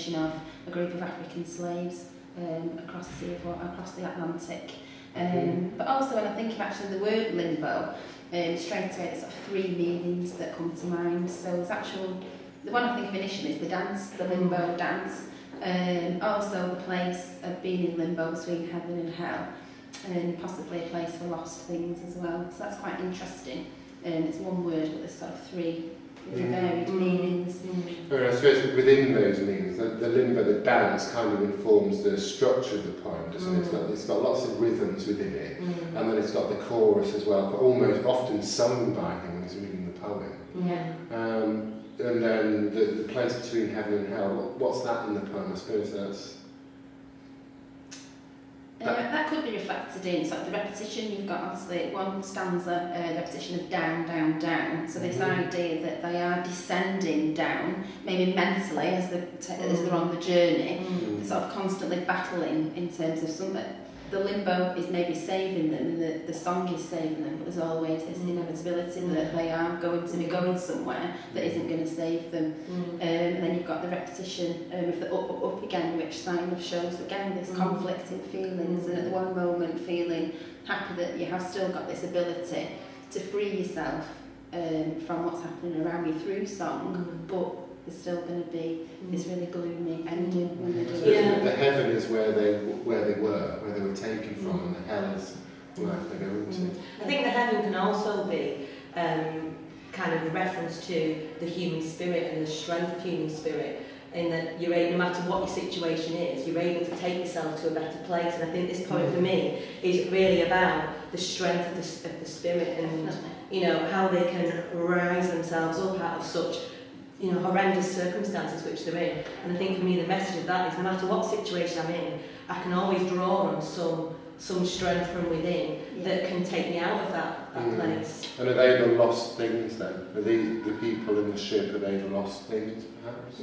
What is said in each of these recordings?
liberation of a group of African slaves across the Atlantic. But also when I think of actually the word limbo, straight away there's sort of three meanings that come to mind. So there's the one I think of initially is the dance, the limbo dance. Also the place of being in limbo between heaven and hell, and possibly a place for lost things as well. So that's quite interesting. It's one word, but there's sort of three varied meanings. I suppose within those meanings, the limbo, the dance, kind of informs the structure of the poem, doesn't it? It's got lots of rhythms within it, and then it's got the chorus as well, but almost often sung by him when he's reading the poem. And then the place between heaven and hell, what's that in the poem? I suppose that's... That could be reflected in sort of the repetition. You've got obviously one stanza, the repetition of down, down, down. So this idea that they are descending down, maybe mentally as they're on the journey, sort of constantly battling in terms of something. The limbo is maybe saving them, and the song is saving them, but there's always this inevitability that they are going to be going somewhere that isn't going to save them. And then you've got the repetition of the up, up, up again, which kind of shows again this conflicting feelings, and at one moment feeling happy that you have still got this ability to free yourself from what's happening around you through song, but there's still going to be this really gloomy ending when they do it. The heaven is where they were taken from, and the hell is where they go into. I think the heaven can also be kind of a reference to the human spirit and the strength of human spirit, in that you're able, no matter what your situation is, you're able to take yourself to a better place. And I think this poem for me is really about the strength of the spirit, and how they can rise themselves up out of such horrendous circumstances which they're in. And I think for me the message of that is no matter what situation I'm in, I can always draw on some strength from within that can take me out of that place. And are they the lost things then? Are the people in the ship, are they the lost things perhaps?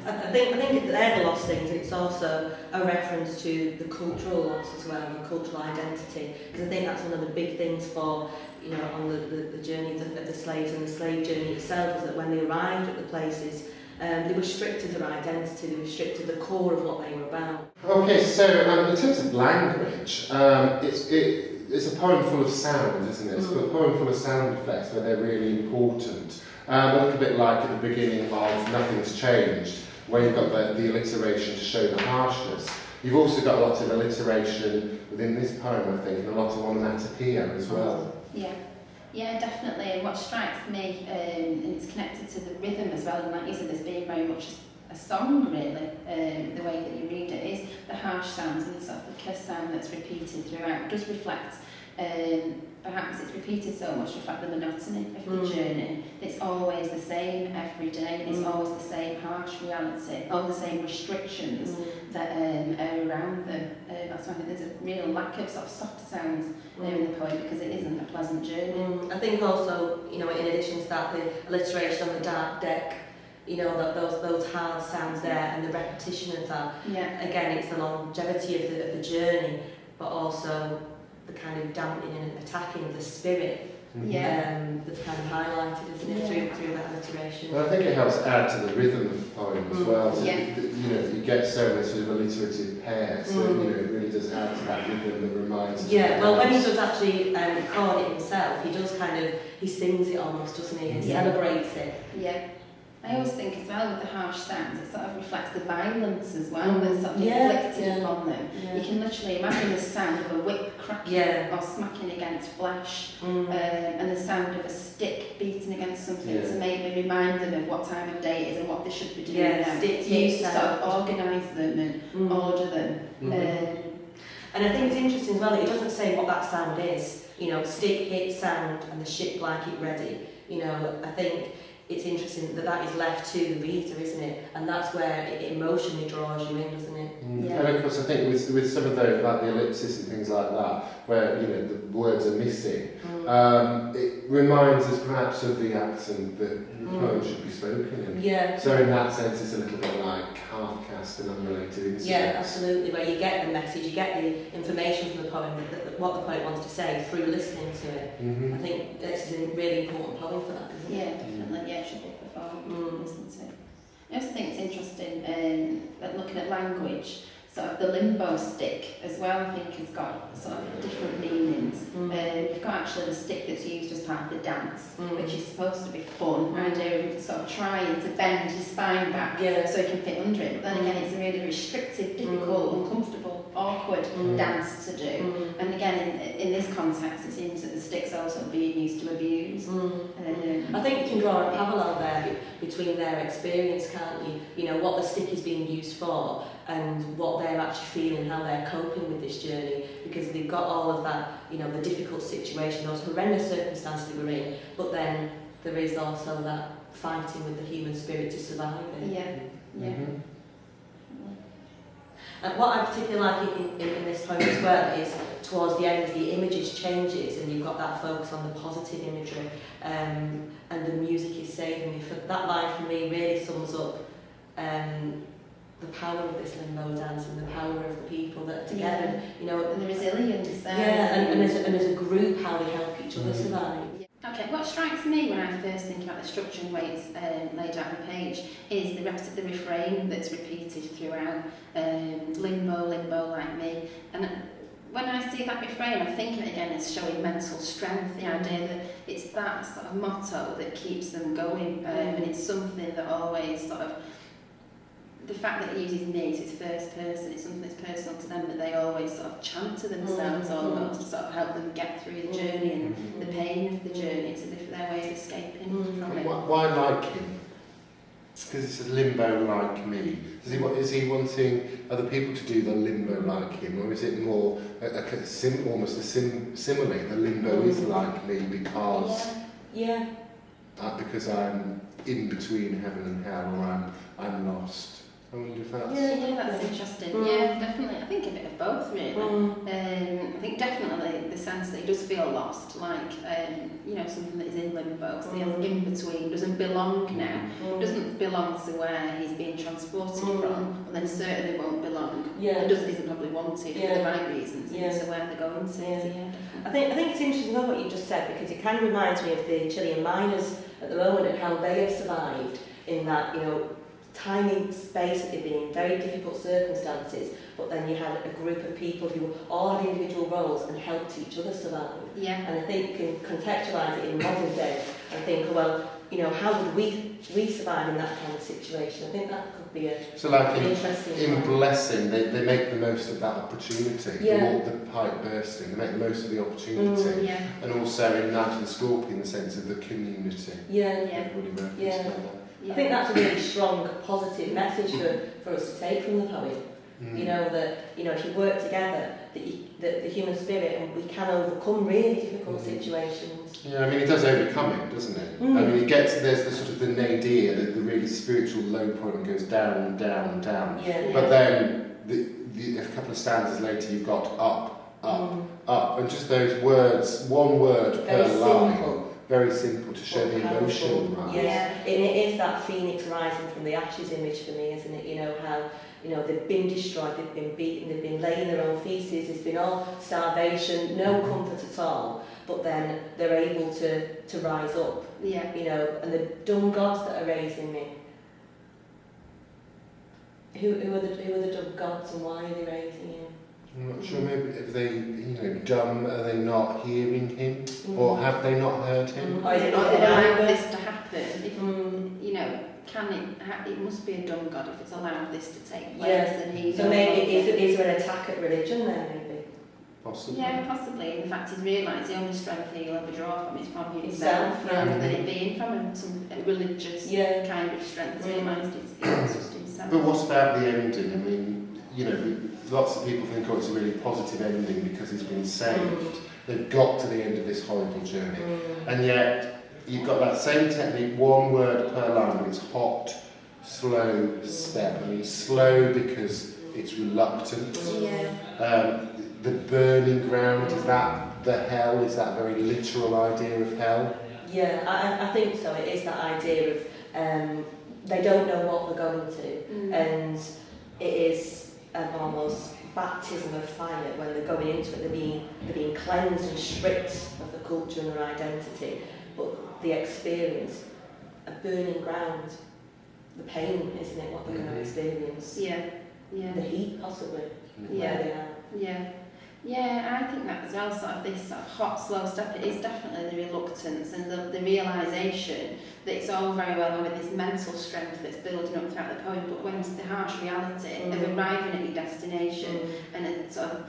I think they're the lost things. It's also a reference to the cultural loss as well, and cultural identity, because I think that's one of the big things for on the journey of the slaves and the slave journey itself, is that when they arrived at the places, they were stripped of their identity, they were stripped of the core of what they were about. Okay, so in terms of language, it's a poem full of sound, isn't it? It's a poem full of sound effects where they're really important. A little bit like at the beginning of Nothing's Changed, where you've got the alliteration to show the harshness. You've also got a lot of alliteration within this poem, I think, and a lot of onomatopoeia as well. Yeah, definitely. And what strikes me, and it's connected to the rhythm as well, and like you said, this being very much a song, really, the way that you read it, is the harsh sounds and the sort of the kiss sound that's repeated throughout. It does reflect, perhaps it's repeated so much to reflect the monotony of the journey. It's always the same every day, and it's always the same harsh reality, all the same restrictions that are around them. That's why I think there's a real lack of sort of soft sounds in the poem, because it isn't a pleasant journey. I think also, in addition to that, the alliteration on the dark deck, that those hard sounds there, and the repetition of that. Again, it's the longevity of the journey, but also the kind of dampening and attacking of the spirit that's kind of highlighted, isn't it, through that alliteration. Well, I think it helps add to the rhythm of the poem as well. So you get so many sort of alliterative pairs, so it really does add to that rhythm that reminds us. When he does actually record it himself, he sings it almost, doesn't he? He celebrates it. I always think as well with the harsh sounds, it sort of reflects the violence as well that's sort of inflicted upon them. You can literally imagine the sound of a whip cracking or smacking against flesh, and the sound of a stick beating against something to maybe remind them of what time of day it is and what they should be doing now. To sort of organise them and order them. And I think it's interesting as well that he doesn't say what that sound is. Stick, hit, sound, and the ship like it ready. I think it's interesting that is left to the reader, isn't it? And that's where it emotionally draws you in, doesn't it? And of course, I think with some of those, like the ellipsis and things like that, where the words are missing, it reminds us perhaps of the accent that the poem should be spoken in. So in that sense, it's a little bit like half-cast and unrelated incidents. Yeah, absolutely. Where you get the message, you get the information from the poem, what the poet wants to say through listening to it. I think this is a really important poem for that, isn't it? Definitely. It should be performed, listen to. I also think it's interesting that looking at language, sort of the limbo stick as well, I think has got sort of different meanings. You've got actually the stick that's used as part of the dance, which is supposed to be fun, idea of sort of trying to bend his spine back so he can fit under it. But then again, it's a really restrictive, difficult, uncomfortable, awkward dance to do. And again, in this context, it seems that the stick's also being used to abuse. I think you can draw a parallel there between their experience, can't you? You know, what the stick is being used for and what they're actually feeling, how they're coping with this journey, because they've got all of that, you know, the difficult situation, those horrendous circumstances they were in, but then there is also that fighting with the human spirit to survive it. And what I particularly like in this poem as well is towards the end, the images changes and you've got that focus on the positive imagery, and the music is saving me. That line for me really sums up the power of this limbo dance and the power of the people that are together, you know, and the resilience there. And as a group, how they help each other survive. Okay, what strikes me when I first think about the structure and the way it's laid out on the page is the refrain that's repeated throughout. Limbo, limbo like me. And when I see that refrain, I think of it again as showing mental strength, the idea that it's that sort of motto that keeps them going, and it's something that always sort of, the fact that it uses me, so it's first person, it's something that's personal to them, that they always sort of chant to themselves almost to sort of help them get through the journey and the pain of the journey. It's as if their way of escaping from it. Why like him? Because it says limbo like me. Is he wanting other people to do the limbo like him, or is it more almost a simile? The limbo is like me because because I'm in between heaven and hell, or I'm lost. I wonder if that's... that's interesting. Yeah, definitely. I think a bit of both, really. I think definitely the sense that he does feel lost, like, you know, something that is in limbo, so the in between doesn't belong now, doesn't belong to where he's being transported from, but then certainly won't belong. It isn't probably wanted for the right reasons into where they're going to. So, I think it's interesting about what you just said, because it kind of reminds me of the Chilean miners at the moment and how they have survived in that, you know, tiny space that they've been in, very difficult circumstances, but then you had a group of people who all had individual roles and helped each other survive. And I think you can contextualise it in modern day and think, well, you know, how would we survive in that kind of situation? I think that could be an interesting in Blessing, they make the most of that opportunity. The pipe bursting, they make the most of the opportunity. And also in Night of the Scorpion, the sense of the community. Everybody working together. I think that's a really strong, positive message for us to take from the poem. You know, that, you know, if you work together, that the human spirit, and we can overcome really difficult situations. Yeah, I mean, it does overcome it, doesn't it? I mean, there's the sort of the nadir, the really spiritual low point, and goes down, down, down. But then, a couple of stanzas later, you've got up, up, and just those words, one word per line. Very simple to show the emotion. And it is that phoenix rising from the ashes image for me, isn't it? You know, how, you know, they've been destroyed, they've been beaten, they've been laying their own feces, there's been all starvation, no comfort at all, but then they're able to rise up. You know, and the dumb gods that are raising me. Who are the dumb gods, and why are they raising you? I'm not sure, maybe if they, you know, dumb, are they not hearing him? Or have they not heard him? Or is it not allowed this to happen? If, you know, it must be a dumb God if it's allowed this to take place. And so maybe is there an attack at religion there, maybe? Possibly. Yeah, possibly. In fact, he's realised the only strength he'll ever draw from is from himself, rather than it being from some religious kind of strength. He realised it's just himself. But what about the ending? I mean, you know, lots of people think, oh, it's a really positive ending because he's been saved. They've got to the end of this horrible journey. And yet, you've got that same technique, one word per line, but it's hot, slow step. I mean, slow because it's reluctant. The burning ground, is that the hell? Is that a very literal idea of hell? I think so. It is that idea of they don't know what they're going to, and it is almost baptism of fire when they're going into it. They're being cleansed and stripped of the culture and their identity, but the experience, a burning ground. the pain, isn't it, what they're going to experience. Yeah, yeah. The heat, possibly. Yeah. Where they are. Yeah. Yeah, I think that as well, sort of this sort of hot, slow step, it is definitely the reluctance and the realisation that it's all very well with this mental strength that's building up throughout the poem, but when it's the harsh reality of arriving at your destination and it sort of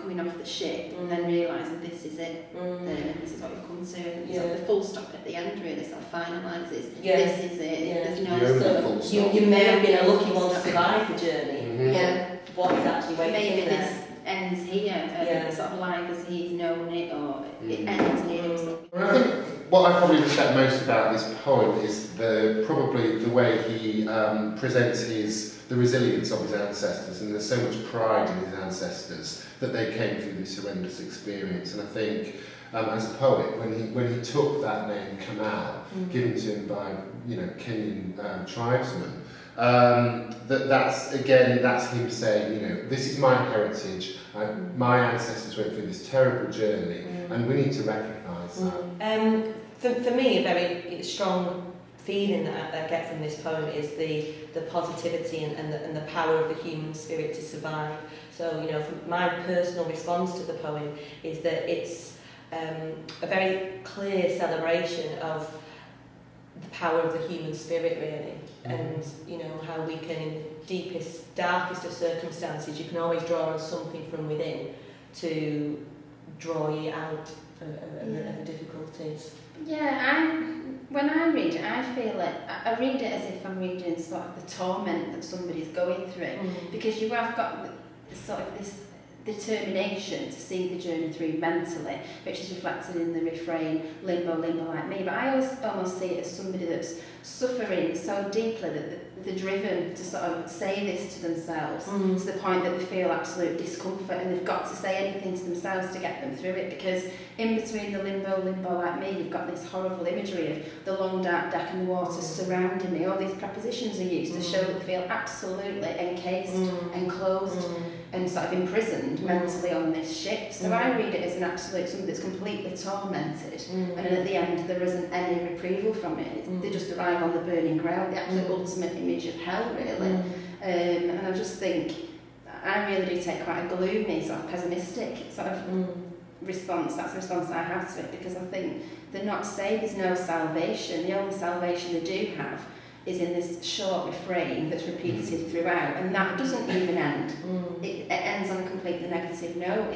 coming off the ship and then realising this is it, this is what we've come to, and sort of the full stop at the end really sort of finalises, this is it, there's no you may have been a lucky one to survive the journey, what is actually waiting maybe there. this ends here, sort of life as he's known it, or it ends here or something. I think what I probably respect most about this poem is probably the way he presents the resilience of his ancestors, and there's so much pride in his ancestors that they came through this horrendous experience. And I think as a poet, when he took that name Kamau, given to him by Kenyan tribesmen, that's him saying, this is my heritage, my ancestors went through this terrible journey, and we need to recognise that. For me, a very strong feeling that I get from this poem is the positivity and the power of the human spirit to survive. So, from my personal response to the poem is that it's a very clear celebration of the power of the human spirit, really, and how we can, in the deepest, darkest of circumstances, you can always draw on something from within to draw you out of the difficulties. Yeah, when I read it, I feel it. I read it as if I'm reading sort of the torment that somebody's going through, because you have got sort of this determination to see the journey through mentally, which is reflected in the refrain, limbo, limbo like me. But I almost see it as somebody that's suffering so deeply that they're driven to sort of say this to themselves to the point that they feel absolute discomfort, and they've got to say anything to themselves to get them through it, because in between the limbo, limbo like me, you've got this horrible imagery of the long dark deck and the water surrounding me. All these prepositions are used to show that they feel absolutely encased, enclosed and sort of imprisoned mentally on this ship. So I read it as an absolute, something that's completely tormented, and then at the end there isn't any reprieval from it. They just arrive on the burning ground, the absolute ultimate image of hell, really. And I just think, I really do take quite a gloomy, sort of pessimistic sort of response. That's the response I have to it, because I think they're not saved, there's no salvation. The only salvation they do have is in this short refrain that's repeated throughout, and that doesn't even end. It ends on a completely negative note.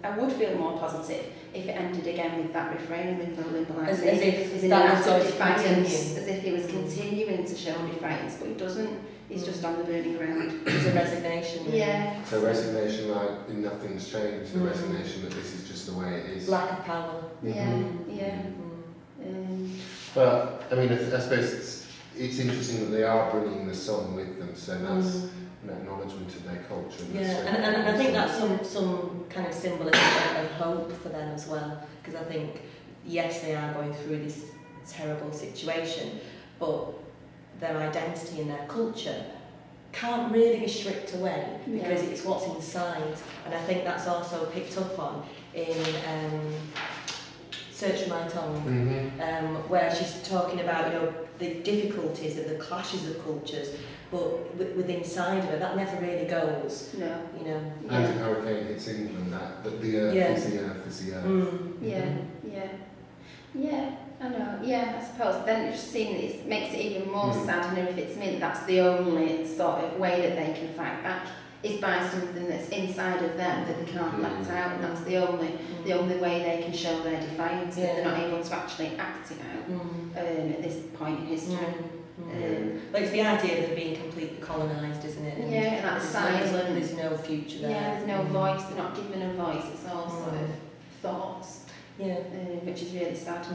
I would feel more positive if it ended again with that refrain, limbo, as if in that an was act going of to defiance, as if he was continuing to show defiance, but he doesn't. He's just on the burning ground. It's a resignation. Yeah. So resignation, like nothing's changed. The resignation that this is just the way it is. Lack of power. Yeah. But I mean, I suppose it's interesting that they are bringing the song with them, so that's an acknowledgement of their culture. And I think that's some kind of symbolism of hope for them as well, because I think, yes, they are going through this terrible situation, but their identity and their culture can't really be stripped away, because it's what's inside. And I think that's also picked up on in Search for My Tongue, where she's talking about the difficulties of the clashes of cultures, but with inside of her, that never really goes. No. And a hurricane hits England, that the earth is the earth is the earth. Yeah, I know. Yeah, I suppose. Then it just seems it makes it even more sad, and if it's meant that's the only sort of way that they can fight back is by something that's inside of them that they can't let out, and that's the only way they can show their defiance, that they're not able to actually act it out at this point in history. Like it's the idea of them being completely colonised, isn't it? And and that's silent. There's no future there. Yeah, there's no voice. They're not given a voice. It's all sort of thoughts. Which is really sad,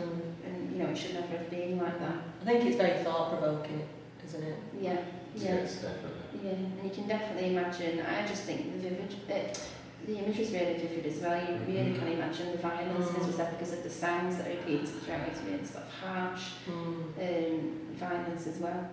and it should never have been like that. I think it's very thought-provoking, isn't it? Yeah. Yes, definitely. Yeah, and you can definitely imagine. I just think the image is really vivid as well. You really can imagine the violence, as we said, because of the sounds that are repeated throughout. It's really sort of harsh violence as well.